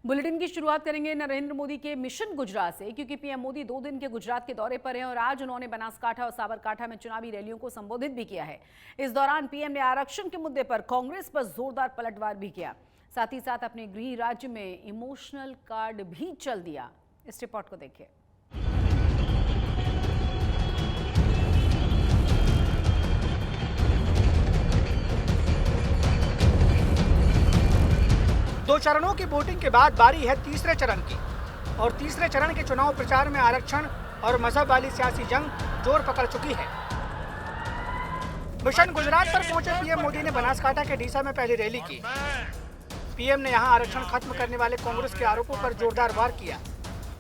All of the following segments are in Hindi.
बुलेटिन की शुरुआत करेंगे नरेंद्र मोदी के मिशन गुजरात से, क्योंकि पीएम मोदी 2 दिन के गुजरात के दौरे पर हैं और आज उन्होंने बनासकांठा और साबरकांठा में चुनावी रैलियों को संबोधित भी किया है। इस दौरान पीएम ने आरक्षण के मुद्दे पर कांग्रेस पर जोरदार पलटवार भी किया। साथ ही साथ अपने गृह राज्य में इमोशनल कार्ड भी चल दिया। इस रिपोर्ट को देखिए। दो चरणों की वोटिंग के बाद बारी है तीसरे चरण की और तीसरे चरण के चुनाव प्रचार में आरक्षण और मजहब वाली सियासी जंग जोर पकड़ चुकी है। मिशन गुजरात पर पहुंचे पीएम मोदी ने बनासकांठा के डीसा में पहली रैली की। पीएम ने यहां आरक्षण खत्म करने वाले कांग्रेस के आरोपों पर जोरदार वार किया।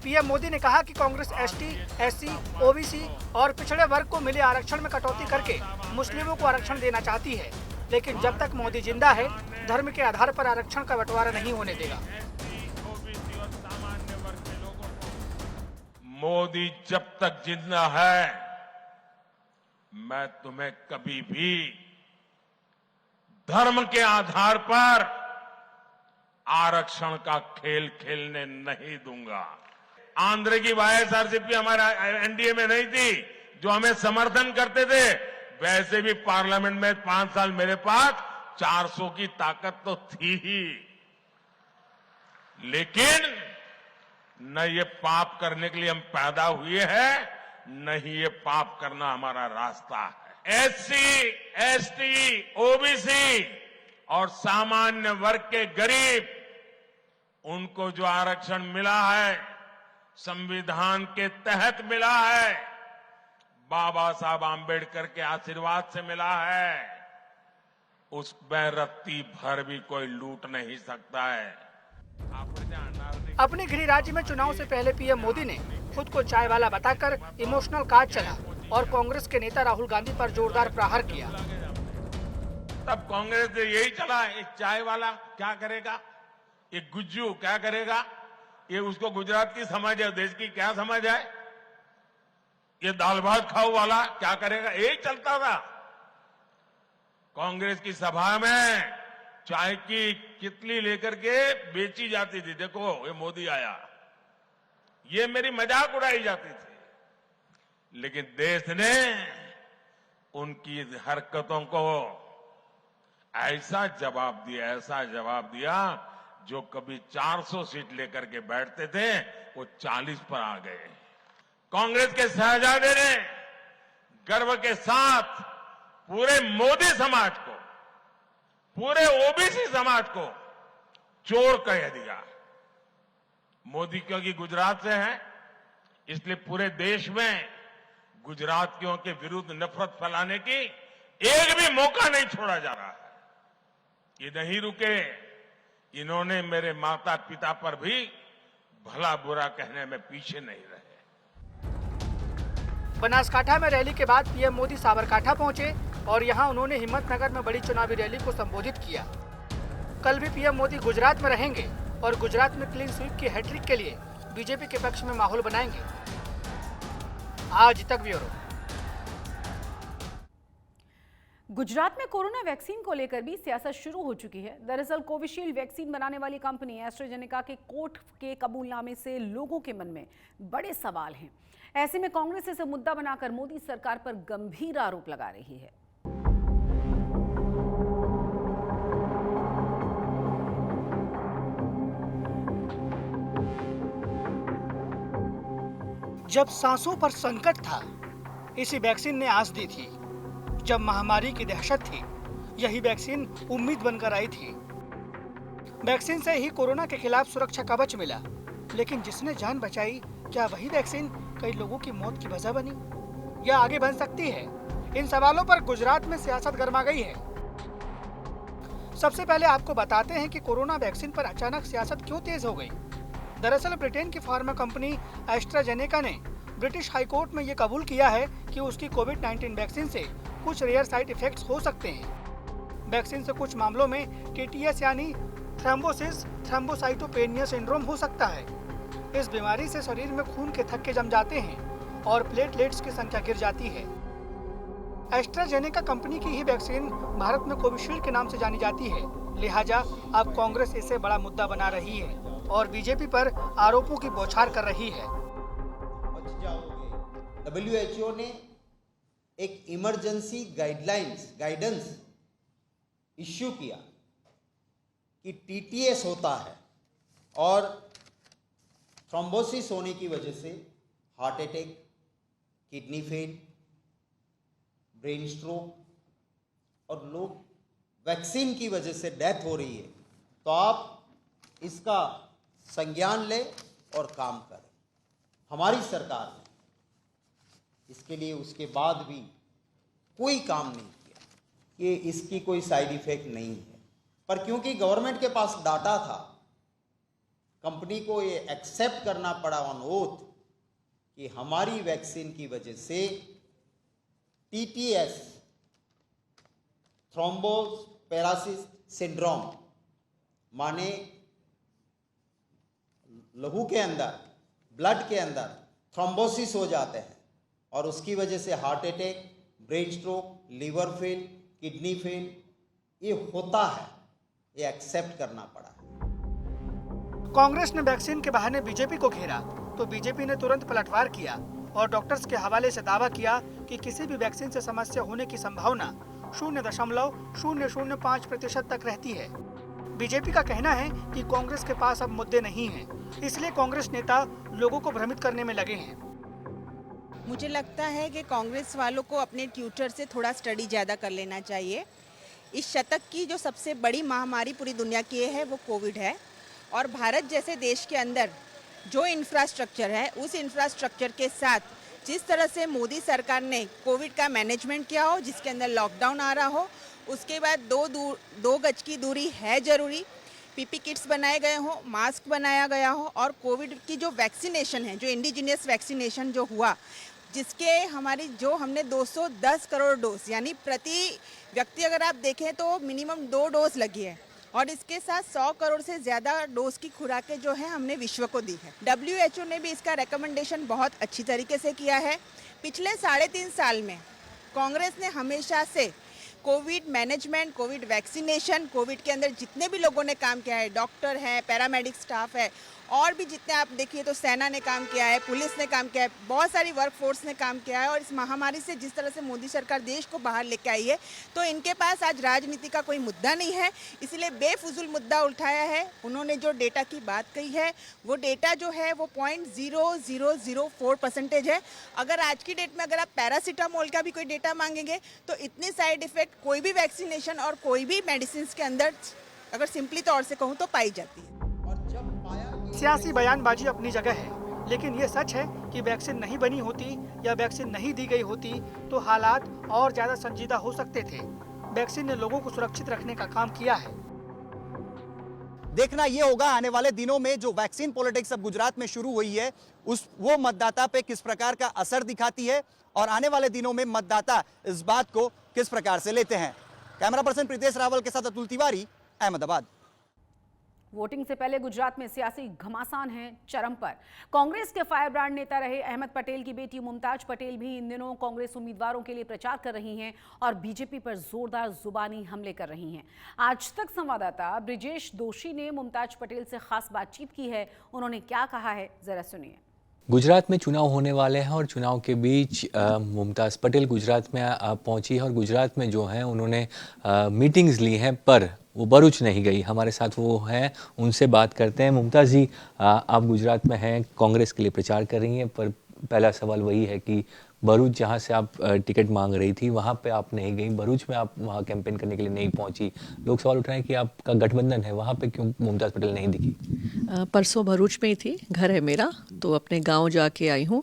पीएम मोदी ने कहा कि कांग्रेस एसटी, एससी, ओबीसी और पिछड़े वर्ग को मिले आरक्षण में कटौती करके मुस्लिमों को आरक्षण देना चाहती है, लेकिन जब तक मोदी जिंदा है धर्म के आधार पर आरक्षण का बंटवारा नहीं होने देगा। मोदी जब तक जिंदा है मैं तुम्हें कभी भी धर्म के आधार पर आरक्षण का खेल खेलने नहीं दूंगा। आंध्र की वाईएसआरसीपी हमारे एनडीए में नहीं थी, जो हमें समर्थन करते थे। वैसे भी पार्लियामेंट में 5 साल मेरे पास 400 की ताकत तो थी ही, लेकिन न ये पाप करने के लिए हम पैदा हुए हैं, न ही ये पाप करना हमारा रास्ता है। एससी, एसटी, ओबीसी और सामान्य वर्ग के गरीब, उनको जो आरक्षण मिला है संविधान के तहत मिला है, बाबा साहब आंबेडकर के आशीर्वाद से मिला है, उसमें रत्ती भर भी कोई लूट नहीं सकता है। अपने गृह राज्य में चुनाव से पहले पीएम मोदी ने खुद को चाय वाला बताकर इमोशनल कार्ड चला और कांग्रेस के नेता राहुल गांधी पर जोरदार प्रहार किया। तब कांग्रेस ने यही चला, एक चाय वाला क्या करेगा, एक गुज्जू क्या करेगा, ये उसको गुजरात की समझ है, देश की क्या समझ है, ये दाल भात खाओ वाला क्या करेगा, यही चलता था। कांग्रेस की सभा में चाय की कितली लेकर के बेची जाती थी, देखो ये मोदी आया, ये मेरी मजाक उड़ाई जाती थी। लेकिन देश ने उनकी हरकतों को ऐसा जवाब दिया, जो कभी 400 सीट लेकर के बैठते थे वो 40 पर आ गए। कांग्रेस के शहजादे ने गर्व के साथ पूरे मोदी समाज को, पूरे ओबीसी समाज को चोर कह दिया। मोदी क्योंकि गुजरात से है, इसलिए पूरे देश में गुजरातियों के विरुद्ध नफरत फैलाने की एक भी मौका नहीं छोड़ा जा रहा है। ये नहीं रुके, इन्होंने मेरे माता पिता पर भी भला बुरा कहने में पीछे नहीं रहे। बनासकांठा में रैली के बाद पीएम मोदी साबरकांठा पहुंचे और यहां उन्होंने हिम्मतनगर में बड़ी चुनावी रैली को संबोधित किया। कल भी पीएम मोदी गुजरात में रहेंगे और गुजरात में क्लीन स्वीप की हैट्रिक के लिए बीजेपी के पक्ष में माहौल बनाएंगे। आज तक ब्यूरो। गुजरात में कोरोना वैक्सीन को लेकर भी सियासत शुरू हो चुकी है। दरअसल कोविशील्ड वैक्सीन बनाने वाली कंपनी एस्ट्राजेनेका के कोर्ट के कबूलनामे से लोगों के मन में बड़े सवाल हैं। ऐसे में कांग्रेस इसे मुद्दा बनाकर मोदी सरकार पर गंभीर आरोप लगा रही है। जब सांसों पर संकट था, इसी वैक्सीन ने आस दी थी। जब महामारी की दहशत थी, यही वैक्सीन उम्मीद बनकर आई थी। वैक्सीन से ही कोरोना के खिलाफ सुरक्षा कवच मिला, लेकिन जिसने जान बचाई, क्या वही वैक्सीन कई लोगों की मौत की वजह बनी या आगे बन सकती है? इन सवालों पर गुजरात में सियासत गर्मा गई है। सबसे पहले आपको बताते हैं कि कोरोना वैक्सीन पर अचानक सियासत क्यों तेज हो गई। दरअसल ब्रिटेन की फार्मा कंपनी एस्ट्राजेनेका ने ब्रिटिश हाईकोर्ट में ये कबूल किया है कि उसकी कोविड-19 वैक्सीन से कुछ रेयर साइड इफेक्ट्स हो सकते हैं। वैक्सीन से कुछ मामलों में टीटीएस यानी थ्रोम्बोसिस थ्रोम्बोसाइटोपेनिया सिंड्रोम हो सकता है। इस बीमारी से शरीर में खून के थक्के जम जाते हैं और प्लेटलेट्स की संख्या गिर जाती है। एस्ट्राजेनेका कंपनी की ही वैक्सीन भारत में कोविशील्ड के नाम से जानी जाती है, लिहाजा अब कांग्रेस इसे बड़ा मुद्दा बना रही है और बीजेपी पर आरोपों की बौछार कर रही है। WHO ने एक इमरजेंसी गाइडेंस इश्यू किया कि TTS होता है और थ्रोम्बोसिस होने की वजह से heart attack, kidney fail, brain stroke और लोग वैक्सीन की वजह से डेथ हो रही है, तो आप इसका संज्ञान लें और काम करें। हमारी सरकार ने इसके लिए उसके बाद भी कोई काम नहीं किया कि इसकी कोई साइड इफेक्ट नहीं है, पर क्योंकि गवर्नमेंट के पास डाटा था, कंपनी को ये एक्सेप्ट करना पड़ा ऑन ओथ कि हमारी वैक्सीन की वजह से TTS थ्रोम्बोस्पेरासिस सिंड्रोम माने लहू के अंदर, ब्लड के अंदर थ्रोम्बोसिस हो जाते हैं और उसकी वजह से heart attack, brain stroke, liver fail, kidney fail ये होता है, ये एक्सेप्ट करना पड़ा है। कांग्रेस ने वैक्सीन के बहाने बीजेपी को घेरा तो बीजेपी ने तुरंत पलटवार किया और डॉक्टर्स के हवाले से दावा किया कि किसी भी वैक्सीन से समस्या होने की संभावना 0.005% तक रहती है। बीजेपी का कहना है कि कांग्रेस के पास अब मुद्दे नहीं हैं, इसलिए कांग्रेस नेता लोगों को भ्रमित करने में लगे हैं। मुझे लगता है कि कांग्रेस वालों को अपने ट्विटर से थोड़ा स्टडी ज़्यादा कर लेना चाहिए। इस शतक की जो सबसे बड़ी महामारी पूरी दुनिया की है वो कोविड है और भारत जैसे देश के अंदर जो इंफ्रास्ट्रक्चर है उस इंफ्रास्ट्रक्चर के साथ जिस तरह से मोदी सरकार ने कोविड का मैनेजमेंट किया हो, जिसके अंदर लॉकडाउन आ रहा हो, उसके बाद दो गज की दूरी है ज़रूरी, PP किट्स बनाए गए हो, मास्क बनाया गया हो और कोविड की जो वैक्सीनेशन है, जो इंडिजिनियस वैक्सीनेशन जो हुआ, जिसके हमने 210 करोड़ डोज यानी प्रति व्यक्ति अगर आप देखें तो मिनिमम 2 डोज लगी है और इसके साथ 100 करोड़ से ज़्यादा डोज की खुराकें जो है हमने विश्व को दी है। WHO ने भी इसका रिकमेंडेशन बहुत अच्छी तरीके से किया है। पिछले 3.5 साल में कांग्रेस ने हमेशा से Covid management, Covid vaccination, Covid के अंदर जितने भी लोगों ने काम किया है, डॉक्टर है, पैरामेडिक स्टाफ है और भी जितने आप देखिए तो सेना ने काम किया है, पुलिस ने काम किया है, बहुत सारी वर्कफोर्स ने काम किया है और इस महामारी से जिस तरह से मोदी सरकार देश को बाहर लेके आई है तो इनके पास आज राजनीति का कोई मुद्दा नहीं है, इसलिए बेफुजुल मुद्दा उठाया है। उन्होंने जो डेटा की बात कही है वो डेटा जो है वो 0.0004% है। अगर आज की डेट में अगर आप पैरासीटामोल का भी कोई डेटा मांगेंगे तो इतने साइड इफेक्ट कोई भी वैक्सीनेशन और कोई भी मेडिसिन के अंदर अगर सिंपली तौर से कहूँ तो पाई जाती है। सियासी बयानबाजी अपनी जगह है, लेकिन ये सच है कि वैक्सीन नहीं बनी होती या वैक्सीन नहीं दी गई होती तो हालात और ज्यादा संजीदा हो सकते थे। वैक्सीन ने लोगों को सुरक्षित रखने का काम किया है। देखना ये होगा आने वाले दिनों में जो वैक्सीन पॉलिटिक्स अब गुजरात में शुरू हुई है वो मतदाता पे किस प्रकार का असर दिखाती है और आने वाले दिनों में मतदाता इस बात को किस प्रकार से लेते हैं। कैमरा पर्सन प्रीतेश रावल के साथ अतुल तिवारी, अहमदाबाद। वोटिंग से पहले गुजरात में सियासी घमासान है चरम पर। कांग्रेस के फायरब्रांड नेता रहे अहमद पटेल की बेटी मुमताज पटेल भी इन दिनों कांग्रेस उम्मीदवारों के लिए प्रचार कर रही हैं और बीजेपी पर जोरदार जुबानी हमले कर रही हैं। आज तक संवाददाता ब्रिजेश दोशी ने मुमताज पटेल से खास बातचीत की है। उन्होंने क्या कहा है, जरा सुनिए। गुजरात में चुनाव होने वाले हैं और चुनाव के बीच मुमताज़ पटेल गुजरात में पहुंची है और गुजरात में जो है उन्होंने मीटिंग्स ली हैं पर वो भरूच नहीं गई। हमारे साथ वो हैं, उनसे बात करते हैं। मुमताज़ जी, आप गुजरात में हैं, कांग्रेस के लिए प्रचार कर रही हैं, पर पहला सवाल वही है कि भरूच जहाँ से आप टिकट मांग रही थी वहाँ पे आप नहीं गई, भरूच में आप वहाँ कैंपेन करने के लिए नहीं पहुँची। लोग सवाल उठाएं कि आपका गठबंधन है, वहाँ पे क्यों मुमताज़ पटेल नहीं दिखी? परसों भरूच में ही थी, घर है मेरा, तो अपने गांव जाके आई हूँ।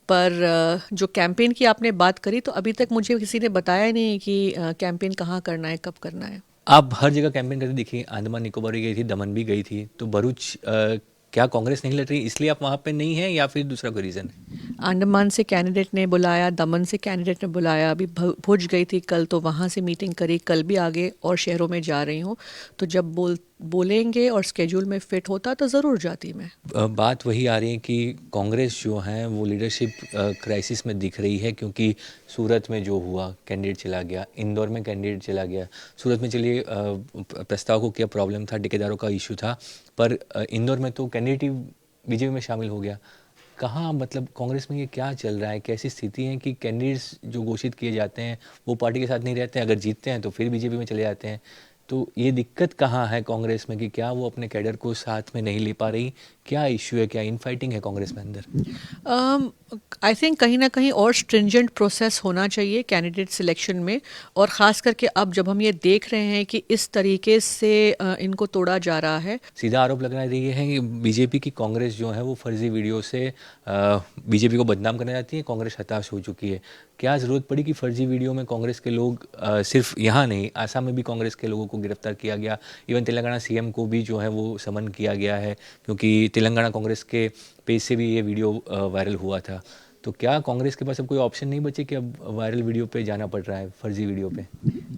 पर जो कैंपेन की आपने बात करी तो अभी तक मुझे किसी ने बताया नहीं कि कैंपेन कहाँ करना है, कब करना है। आप हर जगह कैंपेन करती दिखी, अंडमान निकोबार भी गई थी, दमन भी गई थी, तो भरूच क्या कांग्रेस नहीं लड़ रही इसलिए आप वहाँ पे नहीं हैं या फिर दूसरा कोई रीज़न है? अंडमान से कैंडिडेट ने बुलाया, दमन से कैंडिडेट ने बुलाया, अभी भुज गई थी कल तो वहाँ से मीटिंग करी, कल भी आगे और शहरों में जा रही हूँ। तो जब बोलेंगे और स्केड्यूल में फिट होता तो ज़रूर जाती मैं। बात वही आ रही है कि कांग्रेस जो है वो लीडरशिप क्राइसिस में दिख रही है, क्योंकि सूरत में जो हुआ कैंडिडेट चला गया, इंदौर में कैंडिडेट चला गया। सूरत में चलिए प्रस्ताव को क्या प्रॉब्लम था, ठेकेदारों का इशू था, पर इंदौर में तो कैंडिडेट ही बीजेपी में शामिल हो गया। कहाँ मतलब कांग्रेस में ये क्या चल रहा है, कैसी स्थिति है कि कैंडिडेट्स जो घोषित किए जाते हैं वो पार्टी के साथ नहीं रहते हैं, अगर जीतते हैं तो फिर बीजेपी में चले जाते हैं। तो ये दिक्कत कहाँ है कांग्रेस में कि क्या वो अपने कैडर को साथ में नहीं ले पा रही, क्या इशू है, क्या इनफाइटिंग है कांग्रेस में अंदर? आई थिंक कहीं ना कहीं और स्ट्रिंजेंट प्रोसेस होना चाहिए कैंडिडेट सिलेक्शन में, और ख़ास करके अब जब हम ये देख रहे हैं कि इस तरीके से इनको तोड़ा जा रहा है। सीधा आरोप लग रहा है कि बीजेपी की कांग्रेस जो है वो फर्जी वीडियो से बीजेपी को बदनाम करना चाहती है, कांग्रेस हताश हो चुकी है। क्या ज़रूरत पड़ी कि फर्जी वीडियो में कांग्रेस के लोग सिर्फ यहाँ नहीं, आसाम में भी कांग्रेस के लोगों को गिरफ्तार किया गया, इवन तेलंगाना सीएम को भी जो है वो समन किया गया है, क्योंकि तेलंगाना कांग्रेस के पेज से भी ये वीडियो वायरल हुआ था। तो क्या कांग्रेस के पास अब कोई ऑप्शन नहीं बचे कि अब वायरल वीडियो पे जाना पड़ रहा है, फर्जी वीडियो पे?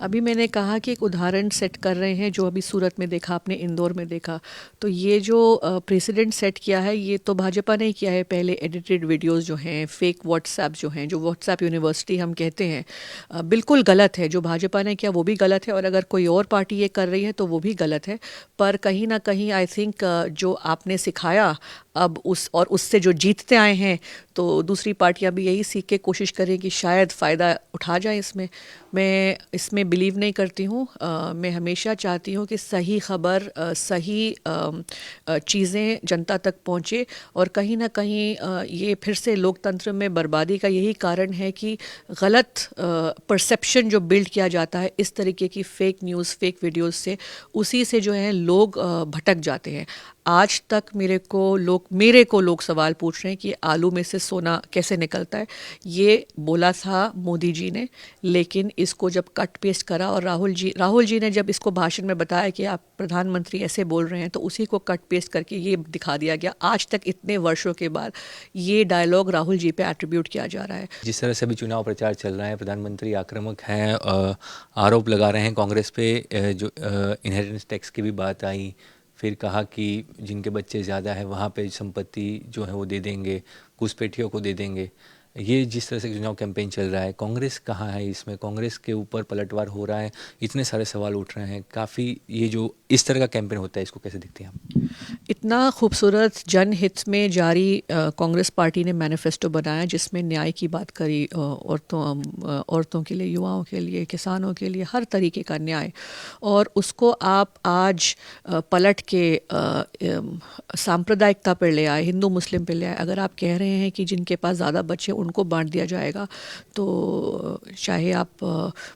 अभी मैंने कहा कि एक उदाहरण सेट कर रहे हैं, जो अभी सूरत में देखा, आपने इंदौर में देखा, तो ये जो प्रेसिडेंट सेट किया है ये तो भाजपा ने किया है। पहले एडिटेड वीडियोस जो हैं, फेक व्हाट्सएप जो हैं, जो व्हाट्सएप यूनिवर्सिटी हम कहते हैं, बिल्कुल गलत है। जो भाजपा ने किया वो भी गलत है, और अगर कोई और पार्टी ये कर रही है तो वो भी गलत है। पर कहीं ना कहीं आई थिंक जो आपने सिखाया अब उससे जो जीतते आए हैं, तो दूसरी पार्टियां भी यही सीख के कोशिश करें कि शायद फ़ायदा उठा जाए इसमें। मैं इसमें बिलीव नहीं करती हूँ। मैं हमेशा चाहती हूँ कि सही खबर, सही चीज़ें जनता तक पहुँचे, और कहीं ना कहीं ये फिर से लोकतंत्र में बर्बादी का यही कारण है कि गलत परसेप्शन जो बिल्ड किया जाता है इस तरीके की फेक न्यूज़, फेक वीडियोज़ से, उसी से जो है लोग भटक जाते हैं। आज तक मेरे को लोग सवाल पूछ रहे हैं कि आलू में से सोना कैसे निकलता है। ये बोला था मोदी जी ने, लेकिन इसको जब कट पेस्ट करा, और राहुल जी ने जब इसको भाषण में बताया कि आप प्रधानमंत्री ऐसे बोल रहे हैं, तो उसी को कट पेस्ट करके ये दिखा दिया गया। आज तक इतने वर्षों के बाद ये डायलॉग राहुल जी पे एट्रीब्यूट किया जा रहा है। जिस तरह से भी चुनाव प्रचार चल रहा है, प्रधानमंत्री आक्रामक हैं, आरोप लगा रहे हैं कांग्रेस पे, जो इनहेरिटेंस टैक्स की भी बात आई, फिर कहा कि जिनके बच्चे ज़्यादा है वहाँ पे संपत्ति जो है वो दे देंगे, घुसपैठियों को दे देंगे। ये जिस तरह से चुनाव कैंपेन चल रहा है, कांग्रेस कहाँ है इसमें? कांग्रेस के ऊपर पलटवार हो रहा है, इतने सारे सवाल उठ रहे हैं काफ़ी। ये जो इस तरह का कैंपेन होता है, इसको कैसे देखते हैं आप? इतना खूबसूरत जनहित में जारी कांग्रेस पार्टी ने मैनिफेस्टो बनाया, जिसमें न्याय की बात करी, औरतों के लिए, युवाओं के लिए, किसानों के लिए, हर तरीके का न्याय। और उसको आप आज पलट के सांप्रदायिकता पर ले आए, हिंदू मुस्लिम पे ले आए। अगर आप कह रहे हैं कि जिनके पास ज़्यादा बच्चे उनको बांट दिया जाएगा, तो चाहे आप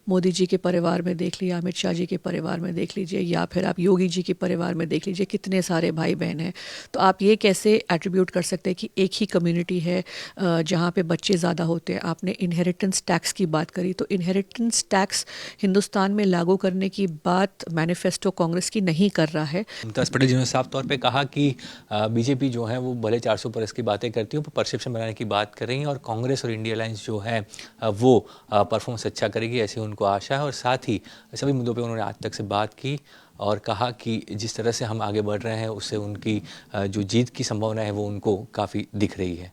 मोदी जी के परिवार में देख लीजिए, अमित शाह जी के परिवार में देख लीजिए, या फिर आप योगी जी के परिवार में देख लीजिए, कितने सारे भाई बहन हैं। तो आप ये कैसे एट्रीब्यूट कर सकते हैं कि एक ही कम्युनिटी है जहाँ पे बच्चे ज़्यादा होते हैं? आपने इनहेरिटेंस टैक्स की बात करी, तो इनहेरिटेंस टैक्स हिंदुस्तान में लागू करने की बात मैनिफेस्टो कांग्रेस की नहीं कर रहा है। मुमताज़ पटेल जी ने साफ तौर पे कहा कि बीजेपी जो है वो भले 400 परस की बातें करती हो, पर परसेप्शन बनाने की बात कर रही है, और कांग्रेस और इंडिया अलायंस जो है वो परफॉर्मेंस अच्छा करेगी, ऐसी उनको आशा है। और साथ ही सभी मुद्दों पे उन्होंने आज तक से बात की और कहा कि जिस तरह से हम आगे बढ़ रहे हैं उससे उनकी जो जीत की संभावना है वो उनको काफ़ी दिख रही है।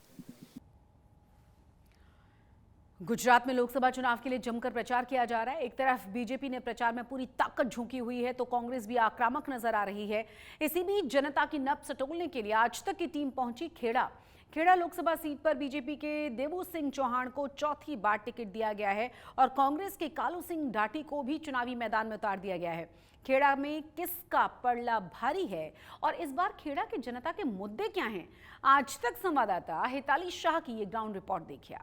गुजरात में लोकसभा चुनाव के लिए जमकर प्रचार किया जा रहा है। एक तरफ बीजेपी ने प्रचार में पूरी ताकत झोंकी हुई है, तो कांग्रेस भी आक्रामक नजर आ रही है। इसी बीच जनता की नब्ज टटोलने के लिए आज तक की टीम पहुंची खेड़ा लोकसभा सीट पर बीजेपी के देवू सिंह चौहान को चौथी बार टिकट दिया गया है, और कांग्रेस के कालू सिंह ढाटी को भी चुनावी मैदान में उतार दिया गया है। खेड़ा में किसका पड़ला भारी है, और इस बार खेड़ा की जनता के मुद्दे क्या हैं? आज तक संवाददाता हिताली शाह की ये ग्राउंड रिपोर्ट देखिए।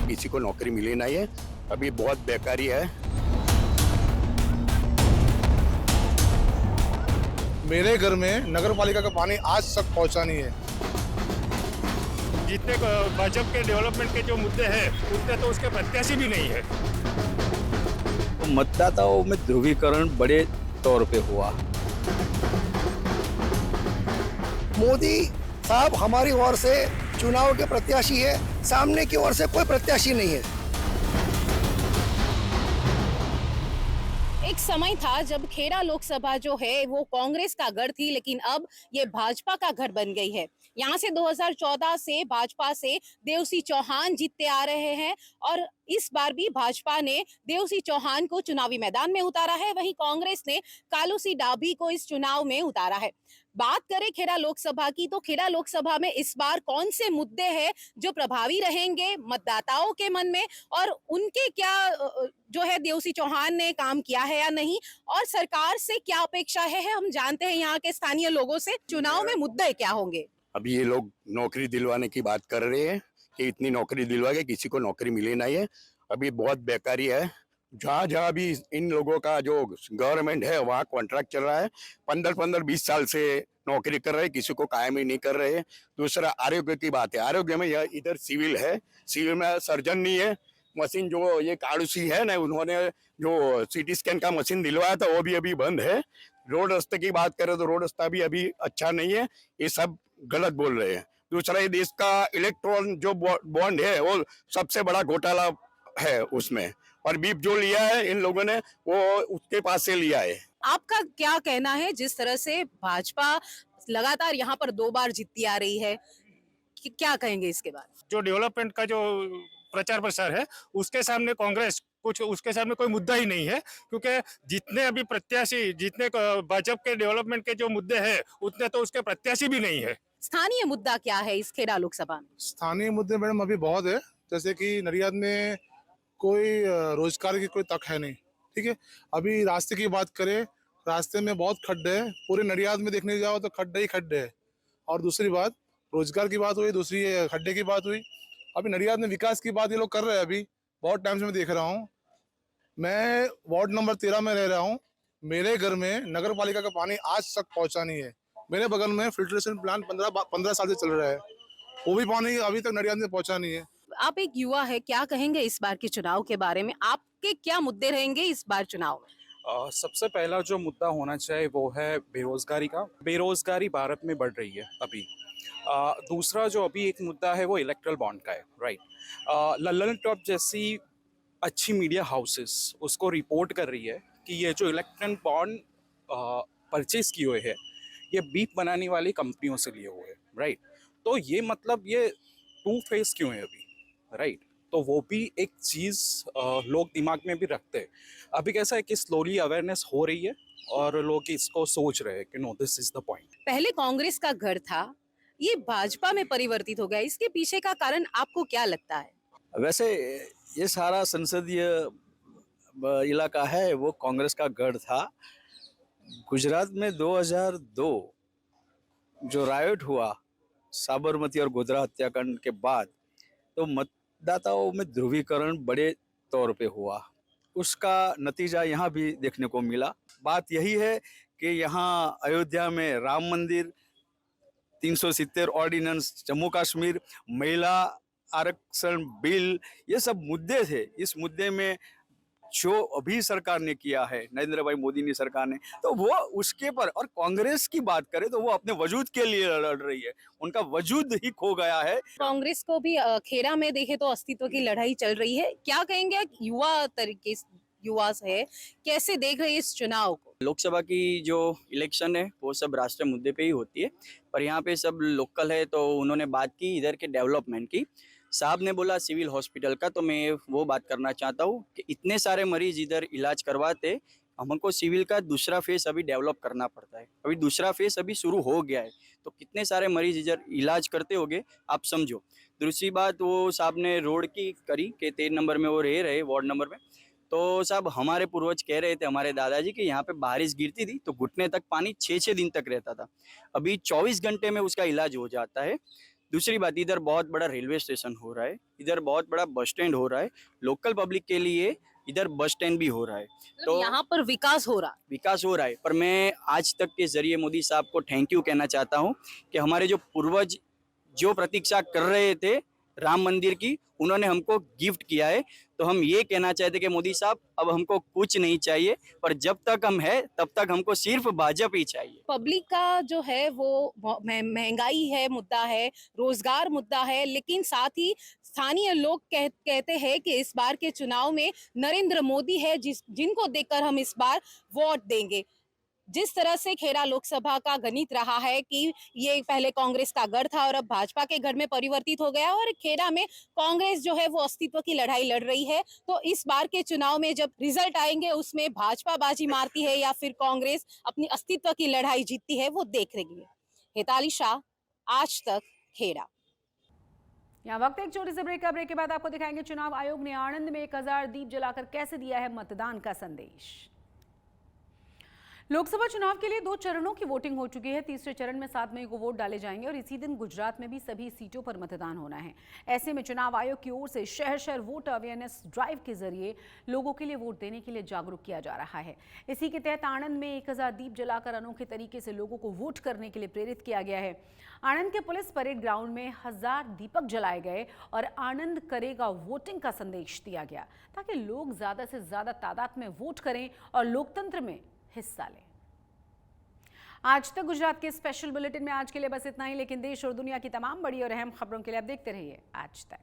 किसी को नौकरी मिली नहीं है, अभी बहुत बेकारी है। मेरे घर में नगर पालिका का पानी आज तक पहुंचा नहीं है। जितने भाजपा के डेवलपमेंट के जो मुद्दे हैं उतने तो उसके प्रत्याशी भी नहीं है। तो मतदाताओं में ध्रुवीकरण बड़े तौर पे हुआ। मोदी साहब हमारी ओर से चुनाव के प्रत्याशी है, सामने की ओर से कोई प्रत्याशी नहीं है। एक समय था जब खेड़ा लोकसभा जो है वो कांग्रेस का गढ़ थी, लेकिन अब ये भाजपा का गढ़ बन गई है। यहाँ से 2014 से भाजपा से देवसी चौहान जीतते आ रहे हैं और इस बार भी भाजपा ने देवसी चौहान को चुनावी मैदान में उतारा है, वहीं कांग्रेस ने कालूसी डाभी को इस चुनाव में उतारा है। बात करें खेड़ा लोकसभा की, तो खेड़ा लोकसभा में इस बार कौन से मुद्दे हैं जो प्रभावी रहेंगे मतदाताओं के मन में, और उनके क्या जो है देवसी चौहान ने काम किया है या नहीं, और सरकार से क्या अपेक्षा है हम जानते हैं यहाँ के स्थानीय लोगों से। चुनाव में मुद्दे क्या होंगे? अभी ये लोग नौकरी दिलवाने की बात कर रहे हैं कि इतनी नौकरी दिलवा के किसी को नौकरी मिले नहीं है। अभी बहुत बेकारी है। जहाँ जहाँ भी इन लोगों का जो गवर्नमेंट है वहाँ कॉन्ट्रैक्ट चल रहा है, 15-20 साल से नौकरी कर रहे हैं, किसी को कायम ही नहीं कर रहे हैं। दूसरा आरोग्य की बात है, आरोग्य में यह इधर सिविल है, सिविल में सर्जन नहीं है। मशीन जो ये काड़ूसी है ना, उन्होंने जो सीटी स्कैन का मशीन दिलवाया था वो भी अभी बंद है। रोड रास्ते की बात करें तो रोड रास्ता भी अभी अच्छा नहीं है। ये सब गलत बोल रहे हैं। दूसरा ये देश का इलेक्ट्रॉन जो बॉन्ड है वो सबसे बड़ा घोटाला है उसमें, और बीप जो लिया है इन लोगों ने वो उसके पास से लिया है। आपका क्या कहना है, जिस तरह से भाजपा लगातार यहाँ पर 2 बार जीतती आ रही है, क्या कहेंगे इसके बाद? जो डेवलपमेंट का जो प्रचार प्रसार है उसके सामने कांग्रेस कुछ उसके सामने कोई मुद्दा ही नहीं है, क्योंकि जितने अभी प्रत्याशी, जितने भाजपा के डेवलपमेंट के जो मुद्दे हैं उतने तो उसके प्रत्याशी भी नहीं है। स्थानीय मुद्दा क्या है इस खेड़ा लोकसभा में? स्थानीय मुद्दे मैडम अभी बहुत है, जैसे कि नडियाद में कोई रोजगार की कोई तक है नहीं। ठीक है, अभी रास्ते की बात करें, रास्ते में बहुत खड्डे हैं, पूरे नडियाद में देखने जाओ तो खड्डे ही खड्डे हैं। और दूसरी बात रोजगार की बात हुई, दूसरी खड्डे की बात हुई। अभी नडियाद में विकास की बात ये लोग कर रहे हैं। अभी बहुत टाइम से मैं देख रहा हूँ, मैं वार्ड नंबर 13 में रह रहा हूँ, मेरे घर में नगर पालिका का पानी आज तक पहुँचा नहीं है। मेरे बगल में फिल्ट्रेशन प्लांट 15 साल से चल रहा है, वो भी पानी अभी तक नडियाद में पहुँचा नहीं है। आप एक युवा है, क्या कहेंगे इस बार के चुनाव के बारे में? आपके क्या मुद्दे रहेंगे इस बार चुनाव में? सबसे पहला जो मुद्दा होना चाहिए वो है बेरोजगारी का। बेरोजगारी भारत में बढ़ रही है अभी। दूसरा जो अभी एक मुद्दा है वो इलेक्ट्रल बॉन्ड का है, राइट। लल्लन टॉप जैसी अच्छी मीडिया हाउसेस उसको रिपोर्ट कर रही है कि ये जो इलेक्ट्रल बॉन्ड परचेज किए हुए हैं ये बीप बनाने वाली कंपनियों से लिए हुए हैं, राइट। तो ये मतलब ये 2 फेस क्यों है अभी, राइट। तो वो भी एक चीज़ लोग दिमाग में भी रखते हैं। अभी कैसा है कि स्लोली अवेयरनेस हो रही है और लोग इसको सोच रहे हैं कि no this is the point. पहले कांग्रेस का गढ़ था, ये भाजपा में परिवर्तित हो गया, इसके पीछे का कारण आपको क्या लगता है? वैसे ये सारा संसदीय इलाका है वो कांग्रेस का गढ़ था। गुजरात में 2002 जो रायट हुआ साबरमती और गोधरा हत्याकांड के बाद, तो मतदाताओं में ध्रुवीकरण बड़े तौर पे हुआ। उसका नतीजा यहाँ भी देखने को मिला। बात यही है कि यहाँ अयोध्या में राम मंदिर, 370 ऑर्डिनेंस, जम्मू कश्मीर, महिला आरक्षण बिल, ये सब मुद्दे थे। इस मुद्दे में जो अभी सरकार ने किया है, नरेंद्र भाई मोदी ने सरकार ने, तो वो उसके पर, और कांग्रेस की बात करें तो वो अपने वजूद के लिए लड़ रही है, उनका वजूद ही खो गया है। कांग्रेस को भी खेड़ा में देखे तो अस्तित्व की लड़ाई चल रही है, क्या कहेंगे युवा है, कैसे देख रहे हैं इस चुनाव को? लोकसभा की जो इलेक्शन है वो सब राष्ट्रीय मुद्दे पे ही होती है, पर यहाँ पे सब लोकल है। तो उन्होंने बात की इधर के डेवलपमेंट की, साहब ने बोला सिविल हॉस्पिटल का, तो मैं वो बात करना चाहता हूँ कि इतने सारे मरीज इधर इलाज करवाते, हमको सिविल का दूसरा फेस अभी डेवलप करना पड़ता है। अभी दूसरा फेस अभी शुरू हो गया है, तो कितने सारे मरीज इधर इलाज करते होंगे आप समझो। दूसरी बात वो साहब ने रोड की करी कि 13 नंबर में वो रह रहे वार्ड नंबर में, तो साहब हमारे पूर्वज कह रहे थे, हमारे दादाजी, कि यहाँ पे बारिश गिरती थी तो घुटने तक पानी 6-6 दिन तक रहता था, अभी 24 घंटे में उसका इलाज हो जाता है। दूसरी बात, इधर बहुत बड़ा रेलवे स्टेशन हो रहा है, इधर बहुत बड़ा बस स्टैंड हो रहा है, लोकल पब्लिक के लिए इधर बस स्टैंड भी हो रहा है। तो यहाँ पर विकास हो रहा है। पर मैं आज तक के जरिए मोदी साहब को थैंक यू कहना चाहता हूँ कि हमारे जो पूर्वज जो प्रतीक्षा कर रहे थे राम मंदिर की, उन्होंने हमको गिफ्ट किया है। तो हम ये कहना चाहते कि मोदी साहब अब हमको कुछ नहीं चाहिए, पर जब तक हम है तब तक हमको सिर्फ भाजपा ही चाहिए। पब्लिक का जो है वो महंगाई है मुद्दा है, रोजगार मुद्दा है, लेकिन साथ ही स्थानीय लोग कहते हैं कि इस बार के चुनाव में नरेंद्र मोदी है जिनको देखकर हम इस बार वोट देंगे। जिस तरह से खेड़ा लोकसभा का गणित रहा है कि ये पहले कांग्रेस का गढ़ था और अब भाजपा के गढ़ में परिवर्तित हो गया, और खेड़ा में कांग्रेस जो है वो अस्तित्व की लड़ाई लड़ रही है। तो इस बार के चुनाव में जब रिजल्ट आएंगे उसमें भाजपा बाजी मारती है या फिर कांग्रेस अपनी अस्तित्व की लड़ाई जीतती है, वो देख रही है। हेताली शाह, आज तक, खेड़ा। यहाँ वक्त एक छोटे से ब्रेक का। ब्रेक के बाद आपको दिखाएंगे चुनाव आयोग ने आणंद में 1000 दीप जलाकर कैसे दिया है मतदान का संदेश। लोकसभा चुनाव के लिए 2 चरणों की वोटिंग हो चुकी है। तीसरे चरण में 7 मई को वोट डाले जाएंगे और इसी दिन गुजरात में भी सभी सीटों पर मतदान होना है। ऐसे में चुनाव आयोग की ओर से शहर शहर वोट अवेयरनेस ड्राइव के जरिए लोगों के लिए वोट देने के लिए जागरूक किया जा रहा है। इसी के तहत आणंद में 1000 दीप जलाकर अनोखे तरीके से लोगों को वोट करने के लिए प्रेरित किया गया है। आणंद के पुलिस परेड ग्राउंड में 1000 दीपक जलाए गए और आनंद करेगा वोटिंग का संदेश दिया गया, ताकि लोग ज्यादा से ज्यादा तादाद में वोट करें और लोकतंत्र में हिस्सा लें। आज तक गुजरात के स्पेशल बुलेटिन में आज के लिए बस इतना ही, लेकिन देश और दुनिया की तमाम बड़ी और अहम खबरों के लिए आप देखते रहिए आज तक।